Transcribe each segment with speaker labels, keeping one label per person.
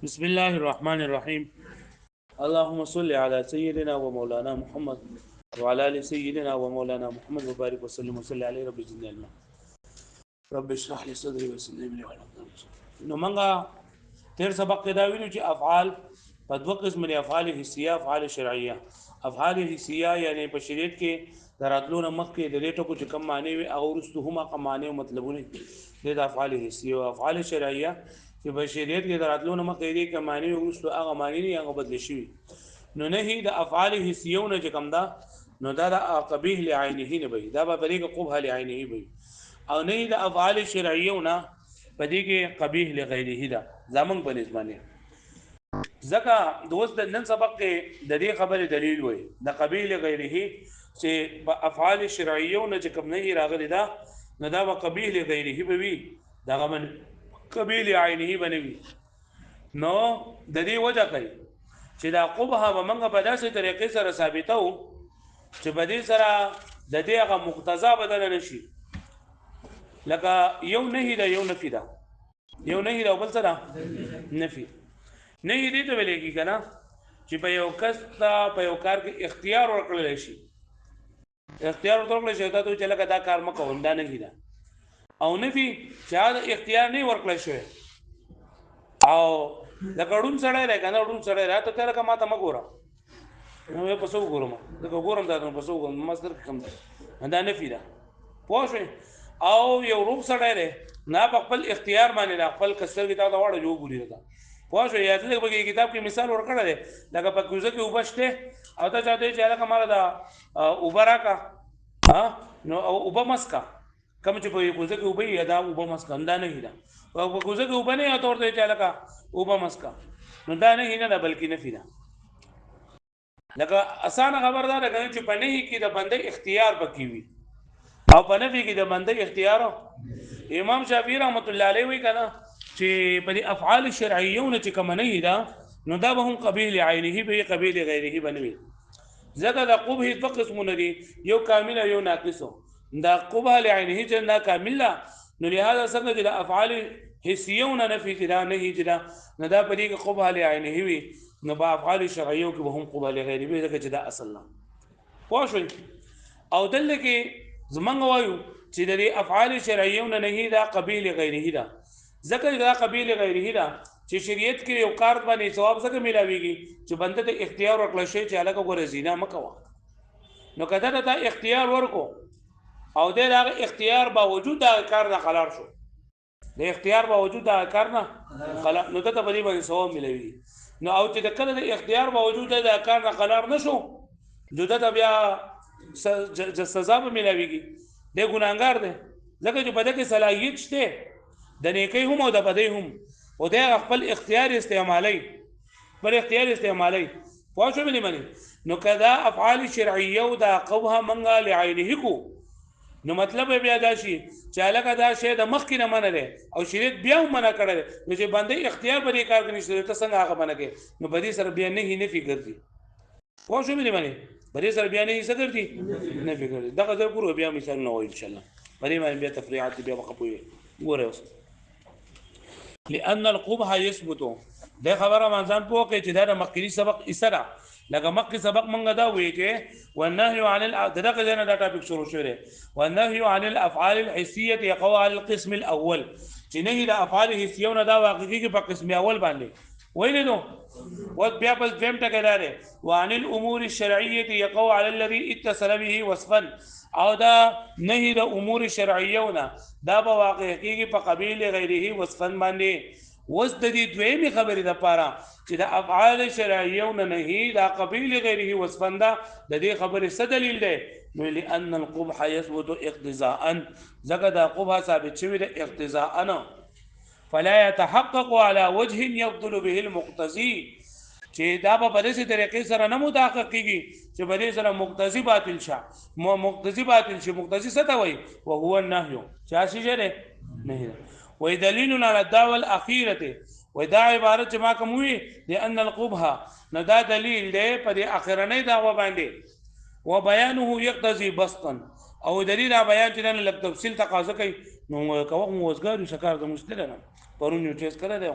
Speaker 1: بسم الله الرحمن الرحيم. اللهم صل على سيدنا ومولانا محمد وعلى ال سيدنا ومولانا محمد وبارك وسلم وصلي عليه رب زدنا علما. رب اشرح لي صدري ويسر لي امري واحلل عقدة من لساني. نو منګه تیر سبق کې دا ویلو چې افعال په دوه قسم دي، افعال حسیه، افعال شرعیه. افعال حسیه یعنی په شریعت کې دراتلو نه مخکې د دې ټکو چې کوم معنی وي او ورستو هم کوم معنی او مطلبونه دي د افعال حسیه او افعال شرعیه چې په شریعت کې دراتلو نه مخکې دي کوم معنی او ورستو هغه معنی نه هغه بدل شي. نو نه د افعال حسیه نه چې کوم دا نو دا د قبیح لعینه نه وي، دا به طریقه قبح لعینه وي. او نه د افعال شرعیه نه پدې کې قبیح لغیره ده زمون په نسبانه. ځکه دوست نن سبق کې د دې خبره دلیل وای د قبیح لغیره چې په افعال شرعیه نه چې کوم نه راغلي دا نه دا به قبیح لغیره به وي، دا غمن قبیح عینه بنوي. نو د دې وجه کوي چې دا قبح به منغه په داسې طریقې سره ثابتو چې په دې سره د دې هغه مقتضا بدل نشي. لکه یو نهی دا یو نفی دا، یو نهی دا بل سره نفی. نهی دې ته ویل کېږي کنه چې په یو کس ته په یو کار کې اختیار ورکړل شي، اختیار ورکړل شي دا ته چې لکه دا کار مکو دا نهی دا. او نفی چې دا اختیار نه ورکړل شوی او لکه ډون سړی دی کنه ډون سړی راته ته لکه ماته مګوره نو په څو ګورم دا ګورم دا په څو ګورم مصدر کوم دا نفی دا پوه شئ. او یو روب سړی دی نه په خپل اختیار باندې نه خپل کسر کتاب دا واړه جو ګوري دا پوه شئ. یا دې په کتاب کې مثال ورکړل دی لکه په کوزه کې وبشته او ته چاته چې لکه مال دا اوبرا کا ها نو او وبمسکا کوم چې په کوزه کې وبې یا دا وبمسکا دا نه هیدا او په کوزه کې وبنه یا تور ته چې لکه وبمسکا نو دا نه هیدا بلکې نفی ده. لکه اسانه خبردار ده چې په نه کې د بنده اختیار پکې وي او په نفي کې د بنده اختیار. امام شافعي رحمت الله علیه وی کنه چې په افعال شرعیه نه چې کوم نه دا نو دا به هم قبیح عینه به قبیح غیره بنوي. ځکه د قبح په قسمونه دي، یو کامل یو ناقص. دا قبح عینه چې نه کامل نو لهدا څنګه د افعال حسیه نه نفي چې دا نه هیجدا نه دا په دې کې قبح عینه وي نو په افعال شرعیه کې به هم قبح غیره به ځکه چې دا اصل نه پوه شئ. او دلته کې زمنګ وایو چې د افعال شرعیه نه نه دا قبیح غیره ده. ځکه دا قبیح غیره ده چې شریعت کې یو کار باندې ثواب څنګه ملاويږي چې بنده ته اختیار ورکړل شي چې الګ غوړ زینا مکوا. نو کله ته اختیار ورکو او د اختیار باوجود دا کار نه خلار شو، د اختیار باوجود دا کار نه خلار نو ته په دې باندې ثواب ملاويږي. نو او چې د کله د اختیار باوجود دا کار نه خلار نشو جدا بیا سزا به ملاويږي، د ګناګار دی. ځکه چې په دې کې صلاحیت شته د نیکی هم او د بدی هم او د خپل اختیار استعمالي بل اختیار استعمالي پوه شو مې. نو کدا افعال شرعیه او دا قبح منغا لعینه کو نو مطلب بیا دا شي چې الګا دا شی د مخ کې نه منره او شریعت بیا هم منع کړل نو چې باندې اختیار به کار کوي نشته ته څنګه هغه منع کې نو بدی سره بیا نه نه فکر دي پوه شو مې بدی سره بیا نه څه کوي نه فکر دي دغه ځکه پورو بیا مثال نه وای ان شاء الله بدی باندې بیا تفریحات بیا وقفوي ګوره اوس لأن القبح يثبت. ده خبره منځان پوه کې چې دا د مخکې سبق اسره لکه مخکې سبق مونږ دا وی چې والنهي عن دغه ځنه دا ټاپک شروع شوی دی. والنهي عن الافعال الحسيه يقع على القسم الاول چې نه د افعال حسيه نه دا واقعي کې په قسم اول باندې ویل نو و بیا په دیم ټکی لري. وعن الامور الشرعيه يقع على الذي اتصل به وصفا او دا نه د امور شرعیه نه دا په واقع کې په قبیل غیره وصفا باندې وس د دې دویمه خبرې د پاره چې د افعال شرعیه نه دا قبیل غیره وصفا دا د دې خبرې څه دلیل دی نو لئن القبح يثبت اقتضاء زګه دا قبح ثابت شوی د اقتضاء نه فلا يتحقق على وجه يبطل به المقتضي چې دا په داسې طریقې سره نه متحقق کیږي چې په دې سره مقتضی باطل شي. مقتضی باطل شي مقتضی څه ته وایي وهو النهي چا شي جره نه وي دلیل على الدعوه الاخيره و دا عبارت چې ما کوم وي لان القبح نه دا دلیل دی په اخرنۍ دعوه باندې و بیانه يقتضي بسطا او دلیل بیان چې نه لږ تفصیل تقاضا کوي نو کوم وزګار شکار د مستل نه پرون یو ټیس کړه دی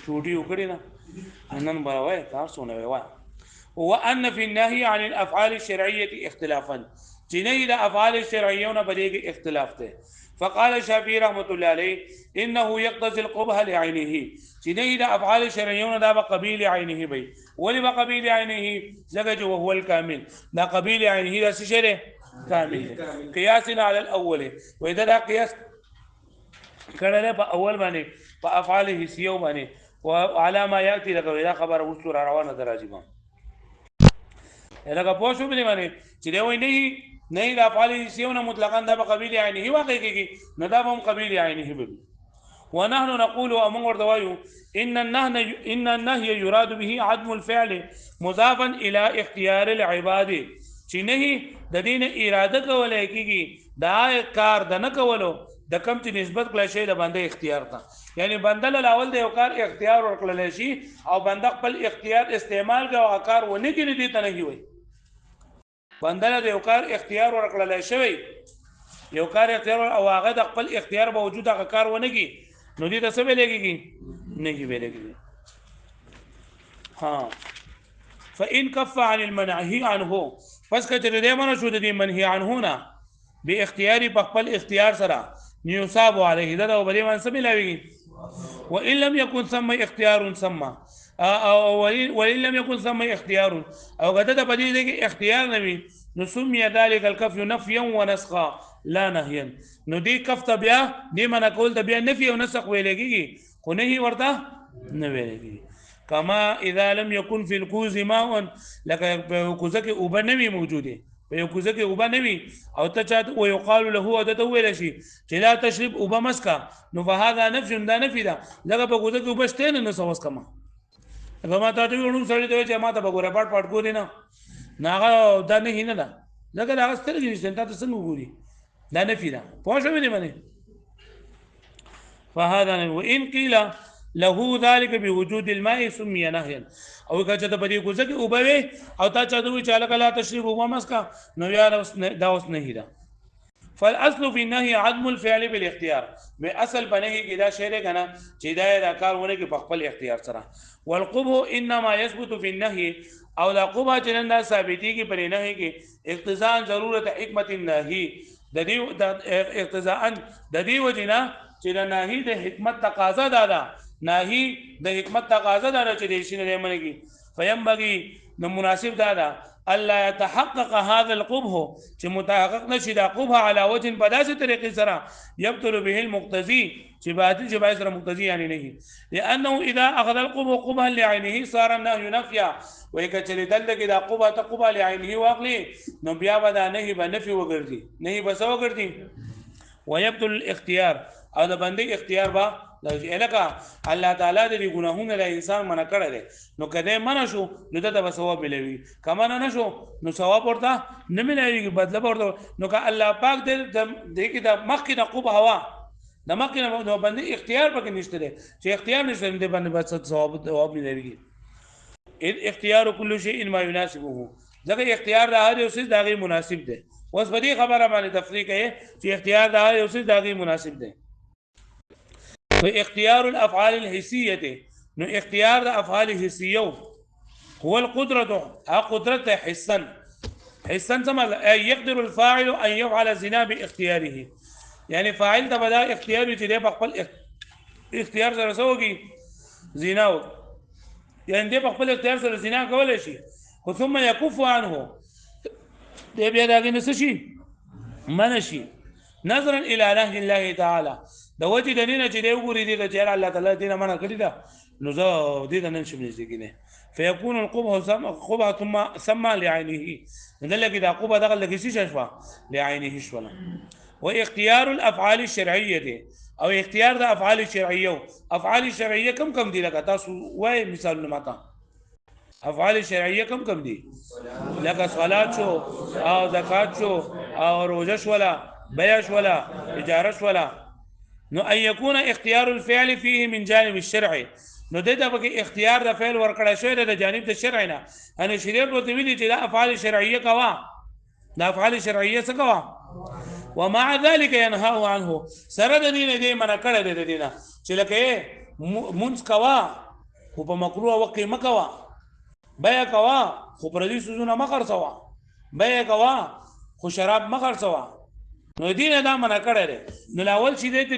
Speaker 1: چوټي وکړي نه نن به وای کار سونه وای وان في النهي عن الافعال الشرعيه اختلافا جنيه الافعال الشرعيه بديك اختلاف ته فقال الشافعي رحمه الله عليه انه يقتضي القبح لعينه جنيه الافعال الشرعيه دا قبيل عينه بي ولي قبيل عينه زغج وهو الكامل دا قبيل عينه دا شيء كامل قياسنا على الاول واذا دا قياس کړه په اول باندې په افعال حسیو باندې وعلى ما ياتي لك اذا خبر وصول روانه دراجمه لکه پوه شو بلی باندې چې دی وای نه د افعال حسیو نه مطلقاً دا په قبیل عینه واقع کیږي نه دا هم قبیل عینه به ونحن نقول امر ورتوایو ان النهي يراد به عدم الفعل مضافا الى اختيار العباد چې نه د دین اراده کولای کیږي دا کار د نه کولو د کم چې نسبت کړل شي د بنده اختیار ته یعنی بنده له اول د یو کار اختیار ورکړل شي او بنده خپل اختیار استعمال کوي او کار ونه کړي دي ته نه وي بنده له یو کار اختیار ورکړل شي یو کار اختیار او هغه د خپل اختیار باوجود هغه کار ونه کړي نو دې ته څه ویل کېږي نه کېږي ویل کېږي ها فإن كف عن المنهي عنه پس کچره دې منع شو د دې منهي عنه نه به اختیاري په خپل اختیار سره يصاب عليه دا او بری منصب ملاوي وان لم يكن ثم اختيار ثم او ولن لم يكن ثم اختيار او غدا د پدې کې اختیار نوي نو سمي ذلك الكف نفيا ونسخا لا نهيا نو دې کف ته بیا دې منع کول د بیا نفي او نسخ ویل کېږي خو نه ورته نه ویل کېږي كما اذا لم يكن في الكوز ماء لك کوزه کې اوبه نوي موجوده په یو کوزه کې اوبه نوي او ته چاته ويقال له او ته ویل شي چې لا تشرب اوبه مسکا نو فهذا نفي دا نفي ده لکه په کوزه کې اوبه شته نه سوس کما هغه ما ته ویلو سړی ته چې ما ته وګوره پټ ګوري نه ناغه دا نه ده لکه دا سترګې نشته تاسو څنګه ګوري دا نفي ده پوه شو مې باندې فهذا وان قيل له ذلك بوجود الماء سمي نهيا او کچته په دې کوزه کې اوبوي او تا چا دوی چاله کلا تشریب وما مسکا نو یا دا اوس نه ده فالاصل في النهي عدم الفعل بالاختيار به اصل بنهي کې دا شعر کنه چې دا کارونه کې په خپل اختیار سره والقبح انما يثبت في النهي او لا قبح چې نن دا ثابتي کې پر نهي کې اقتضاء ضرورت حکمت النهي د دې اقتضاء د دې وجنه چې د نهي د حکمت تقاضا ده ناهي د حکمت تقاضا ده چې دې شنه نه منګي فينبغي نو مناسب ده الله يتحقق هذا القبح چې متحقق نشي دا قبح على وجه په داسې طریقې سره يبطل به المقتضي چې باطل چې باعث سره مقتضي يعني نه لانه اذا اخذ القبح قبحا لعينه صار النهي نفيا ويكچري دلته کې دا قبح ته قبح لعينه واقلي نو بیا به دا نهي به نفي وګرځي نهي به سو وګرځي ويبطل الاختيار او د بندي اختیار با لکه الله تعالی د ګناهونو له انسان منع کړی دی نو کله منع شو نو ته به ثواب ملوي کما نه شو نو ثواب ورته نه ملوي بدله ورته نو که الله پاک دې کې د مخکې د قوب هوا د مخکې نو باندې اختیار پکې نشته دی چې اختیار نشته دې باندې بس ثواب ملوي اختیار كل شيء ما يناسبه ځکه اختیار د هر یو څه دغه مناسب دی اوس په دې خبره باندې تفریق کوي چې اختیار د هر یو څه دغه مناسب دی فاختيار الافعال الحسيه نو اختيار الافعال الحسيه هو القدره قدرته حسا سمع يقدر الفاعل ان يفعل الزنا باختياره يعني فاعل ته بدا اختیار چې د خپل اختیار سره سوږي زنا يعني د خپل اختیار سره زنا کولای شي ثم يكف عنه دې بیا داګه نشي منشي نظرا الى نهي الله تعالى د وجه د نه چې دی وګوري دي چې الله تعالی دې نه منع کړی دا نو زه دې نه شم نږدې کینه فيكون القبح ثم سمى لعينه دلته دا قبح دغه لګی شي شفا لعينه شولا واختيار الافعال الشرعيه او اختیار د افعال الشرعيه افعال الشرعيه کم دي لکه تاسو وای مثال ماته افعال الشرعيه کم دي لکه صلات شو او زکات شو او روزه شولا بيع شولا اجاره شولا نو ان يكون اختيار الفعل فيه من جانب الشرع نو دته به اختیار د فعل ورکړی شوی د جانب د شرع نه ان شریعت ورته ویلي چې د افعال شرعیه کوا د افعال شرعیه څه کوا ومع ذلك ينهى عنه سره د دین دې منع کړی د دینه چې لکه منځ کوا خو په مکروه وقت کې مکوا، بیع کوا خو پردي سوزونه مخرڅوا، بیع کوا خو شراب مخرڅوا. نو دین دا منع کړی دی. نو لاول چې دی ته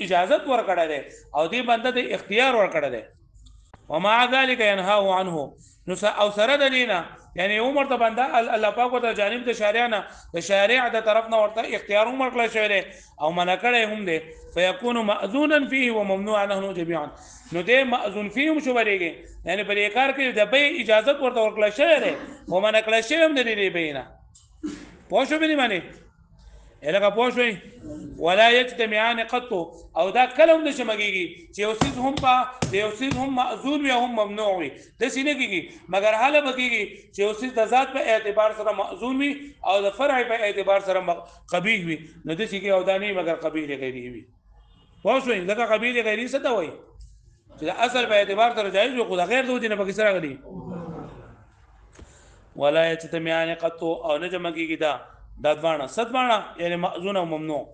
Speaker 1: اجازت ورکړی دی او دې بنده ته اختیار ورکړی دی. ومع ذلك ينهاه عنه. نو او سره د دینه یعنی عمر ته بنده الله پاک ورته جانب د شارع نه د شارع د طرف نه ورته اختیار عمر کړی شوی دی او منع کړی هم دی. فيكون مأذونا فيه وممنوعا عنه جميعا. نو دې مأذون فيه هم شو بریږي، یعنی په دې کار کې د بیع اجازت ورته ورکړی شوی دی او منع کړی شوی هم د دې بیع نه. پوه شو به معنی الګه پوه شوي. ولا يجتمعان قط. او دا کله هم نشي مګيږي چې یو څیز هم په یو څیز هم معذور وي هم ممنوع وي، داسې نه کېږي، مګر حاله به کېږي چې یو څیز د ذات په اعتبار سره معذور وي او د فرع په اعتبار سره قبیح وي. نو داسې کې او دا نه مګر قبیح غیري وي. پوه شوي. لکه قبیح غیري څه ته وایي چې د اصل په اعتبار سره جایز وي خو د غیر د وجې نه پکې سره غلي. ولا يجتمعان قط. او نه جمع کېږي دا دواړه صدواړه یعنی مأذون او ممنوع.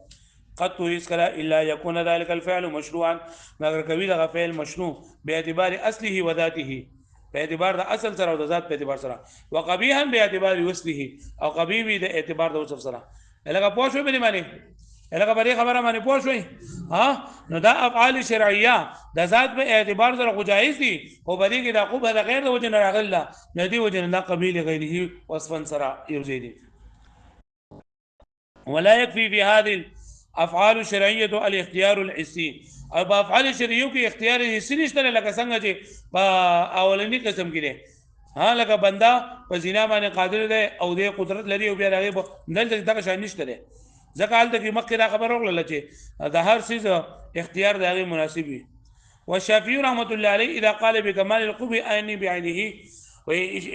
Speaker 1: قد هیڅ کله الا يكون ذلك الفعل مشروعا مگر کوي دغه فعل مشروع به اعتبار اصله و ذاته، په اعتبار د اصل سره او د ذات په اعتبار سره، وقبيحا به اعتبار وصفه او قبیح وي د اعتبار د وصف سره. لکه پوه شوي به معنی لکه په دې خبره باندې پوه شوي. نو دا افعال شرعیه د ذات په اعتبار سره خو جایز دي خو په دې کې د عقوبه د غیر د وجې نه راغله نه دي وجې نه قبیل غیره وصفا سره یو ځای دي. ولا يكفي في هذه الافعال الشرعيه الاختيار الحسي. او په افعال شرعیو کې اختیار حسي نشته لکه څنګه چې په اولنی قسم کې دی. لکه بنده په زنا باندې قادر دی او د قدرت لري او بیا هغه دلته دغه شان نشته دی. ځکه هلته کې مخکې دا خبر وکړله چې د هر څیز اختیار د هغې مناسب وي. والشافعي رحمة الله عليه اذا قال بکمال القبح عیني بعینه.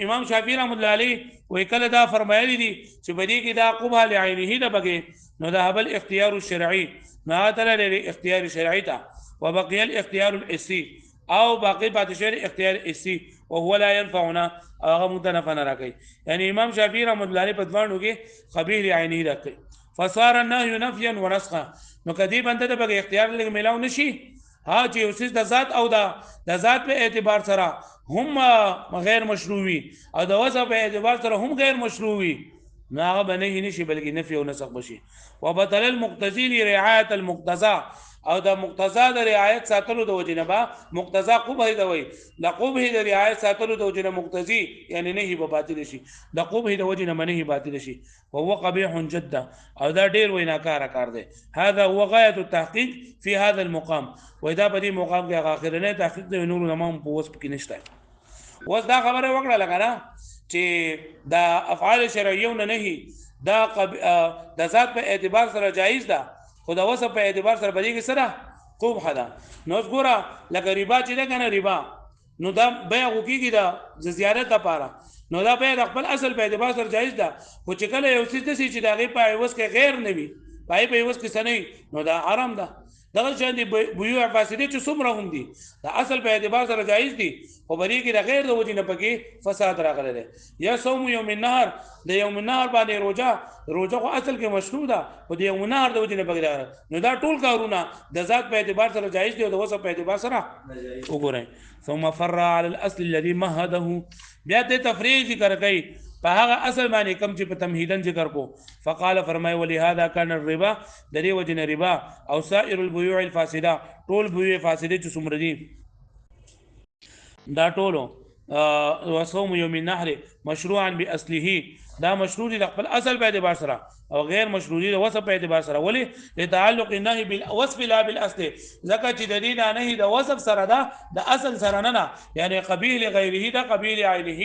Speaker 1: امام شافعي رحمة الله عليه وی کله دا فرمایلی دي چې په دې کې دا قبح لعینه ده بګې نو دا بل اختیار الشرعي نه تر لري اختیار شرعي ته. وبقي الاختيار الحسي او باقي پاتې شوی اختیار حسي وهو لا ينفعنا هغه متنفع نه راکوي. یعنی امام شافعي رحمة الله عليه په دوانو کې قبیح لعینه راکوي. فصار النهي نفيا ونسخا. نو کدی بنده ته به اختیار لګ ملاو نشي چې اوسې د ذات او د ذات په اعتبار سره هم غیر مشروع وي او د وصف په اعتبار سره هم غیر مشروع وي نو هغه به نشي بلکې نفي او نسخ بشي. وبطل المقتضي لرعايه المقتضى. او د مقتضا د رعایت ساتلو د وجې نه به مقتضا قبح دی وي د قبح د رعایت ساتلو د وجې نه مقتضي یعنی نهي به باطل شي د قبح د وجې نه منهي باطل شي. وهو قبيح جدا. او دا ډیر ویناکار کار دی. هذا هو غايه التحقيق في هذا المقام. واذا بدي مقام کې اخرنه تحقیق د نور نمام په وسب کې نشته. وس دا خبره وکړه لګا چې دا افعال شرعیه نه نهي دا د ذات په اعتبار سره جایز ده خو د وصف په اعتبار سره بدیږي سره قبح ده. نو ګوره لکه ربا چې ده کنه ربا نو دا بیع وکیږي د زیارت لپاره نو دا بیع د خپل اصل په اعتبار سره جایز ده خو چې کله یو څه دسي چې د هغې په عوض کې غیر نه وي په هغې په عوض کې څه نه وي نو دا حرام ده. دغه شان دي بیوع فاسدې چې څومره هم دي د اصل په اعتبار سره جایز دي خو په دې کې د غیر د وجې نه پکې فساد راغلی دی. یا صوم یوم النهر د یوم النهر باندې روژه خو اصل کې مشروع ده خو د یوم النهر د وجې نه پکې راغلی نو دا ټول کارونه د ذات په اعتبار سره جایز دي او د وصف په اعتبار سره وګورئ. ثم فرع على الاصل الذي مهده. بیا ته تفریع ذکر کوي په هغه اصل باندې کم چې په تمهیدن ذکر کو. فقال فرمای ولهذا كان الربا د دې وجې نه ربا او سائر البيوع الفاسده ټول بيوع فاسده چې څومره دي دا ټولو وصوم يوم النحر مشروعا باصله دا مشروع دي د خپل اصل په اعتبار سره او غیر مشروع دي د وصف په اعتبار سره. ولې لتعلق النهي بالوصف لا بالاصل ځکه چې د دې نه د وصف سره ده د اصل سره نه یعنی قبیح غیره ده قبیح عینه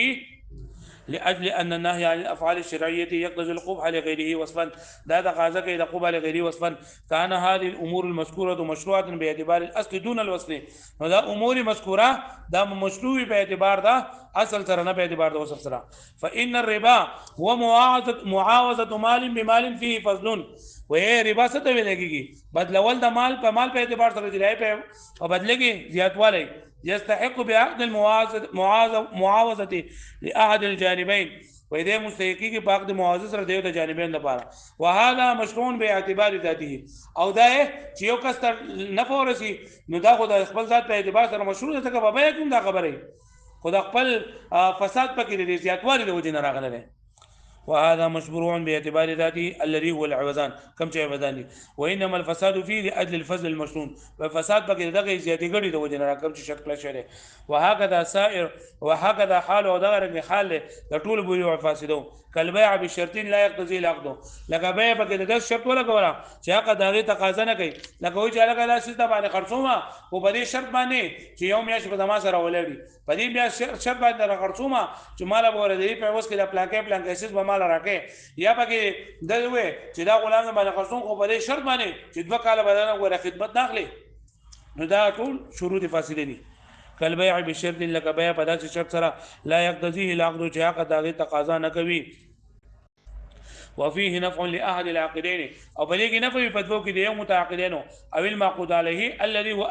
Speaker 1: لاجل ان النهي عن الافعال الشرعيه يقتضي القبح لغيره وصفا. دا تقاضا کوي د قبح لغيره وصفا. كان هذه الامور المذكوره مشروعه باعتبار الاصل دون الوصف. نو دا امور مذکوره دا مشروع په اعتبار دا اصل سره نه په اعتبار د وصف سره. فان الربا هو معاوضه مال بمال فيه فضل. وهي ربا څه ته ویل کېږي بدلول د مال په مال په اعتبار سره دی په بدله کې زیاتوالی. يستحق بعقد المعاوضة لأحد الجانبين وې دې مستحقي کې پاک د معاوضه سره دیو د جانبین لپاره. وهذا مشروع به اعتبار ذاته او دا چې یو کس تر نفع ورسي نو دا خو د خپل ذات په اعتبار سره مشروع ده، ځکه به کوم دا خبره خو د خپل فساد پکې د زیاتوالي د وجې نه راغلی دی. وهذا مشروع باعتبار ذاته الذي هو العوزان كم شيء عوزان، وانما الفساد فيه لاجل الفضل المشروط، فالفساد بقى دغه زیاتې غړي د وجنه راکم چې شکل شری. وهكذا سائر وهكذا حال او دغه رنګ حال د ټول بوی او فاسدو کلبيع بشرطين لا يقتضي العقد، لکه بيع بقى د شرط ولا کولا چې هغه دغه تقاضا نه کوي، لکه وایي چې هغه لاسه د باندې خرڅوما او په دې شرط باندې چې یو میاش په دما سره ولري، په دې بیا شرط باندې خرڅوما چې مال به ورې په وس کې د پلان کې اساس به مال راکې، یا پکې دغه چې دا غلام باندې خرڅون خو په دې شرط باندې چې 2 کال بدل غوړه خدمت ناخلي، نو دا ټول شروط فاصله دي. کلبيع بشرط لك بيع په داسې شرط سره لا يقتضيه العقد چې هغه دغه تقاضا نه کوي. وفيه نفع لاحد العاقدين او بلغ نفع فتوى کې د یو متعاقدين او المعقود عليه الذي هو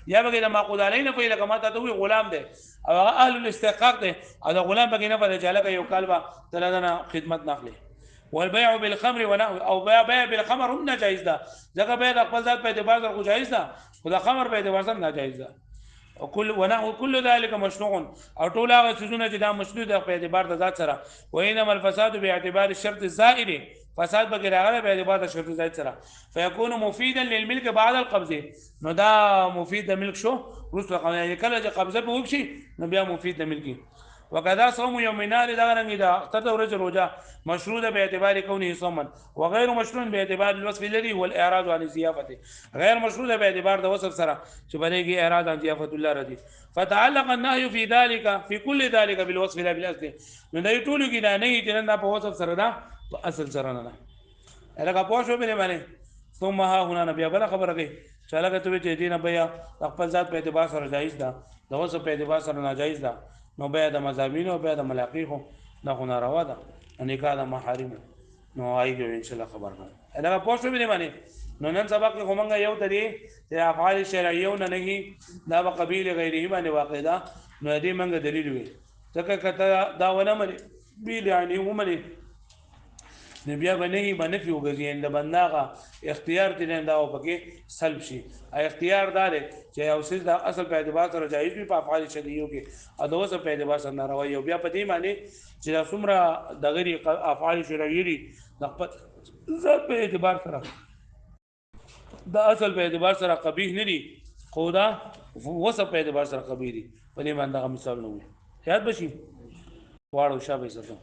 Speaker 1: یا بغیر معقود عليه نه په لکه ماته ته غلام دی او اهل الاستحقاق دی او د غلام بغیر نه په چاله یو کالبا تلدنه خدمت ناخلي. والبيع بالخمر ونحو او بيع بالخمر هم ناجایز ده، ځکه بيع خپل ذات په اعتبار سره جایز ده، خو د خمر په اعتبار سره ناجایز ده. وكل ونحو كل ذلك مشروع او ټول هغه څه چې دا مشروع ده په اعتبار د ذات سره. وانما الفساد باعتبار الشرط الزائد، فساد بغیر هغه په اعتبار د شرط زائد سره فيكون مفيدا للملك بعد القبضه، نو دا مفید د ملک شو رسو کله چې قبضه به وکشي نو بیا مفید د ملکی. وكذا صوم يوم النار دا رنګ دا اختر ورځ روزه مشروع ده باعتبار كونه صوما، وغير مشروع باعتبار الوصف الذي هو الاعراض عن الضيافه، غير مشروع ده باعتبار د وصف سره چې بلېږي اعراض عن ضيافه الله رضي. فتعلق النهي في ذلك في كل ذلك بالوصف لا بالاصل، نو دا ټول کې دا نه چې نه په وصف سره ده په اصل سره نه ده. لکه پوه شو به باندې ثم ها هنا نبي بل خبره کوي چې لکه ته چې دینه بیا خپل ذات په اعتبار سره جایز ده، د وصف په اعتبار سره ناجایز ده، نو بیا د مذابین او بیا د ملاقیخو دا خو ناروا ده، نکاح د محارم نو آیږي ان شاء الله خبر نه دا پوښتنه به باندې. نو نن سبق کې همغه یو تدې چې افعال شرعیه نه نه دا په قبیله غیره باندې واقع ده، نو دې منګه دلیل وي ځکه کته دا ونه مې بیل یعنی ومنه نبي بنهي بنفي وګرځي اند بنداغه اختیار دې نه دا او پکې سلب شي. اختیار دار چې او سیس د اصل په اعتبار سره جایز وي په افعال شرعیه کې ادو سره په اعتبار سره ناروا یو بیا په دې معنی چې دا څومره دغری افعال شرعیه دي د خپل ذات په اعتبار سره دا اصل په اعتبار سره قبیح نه دي، خو دا وصف په اعتبار سره قبیح دي. په دې باندې مثال نه وي یاد بشي واړو شابه سره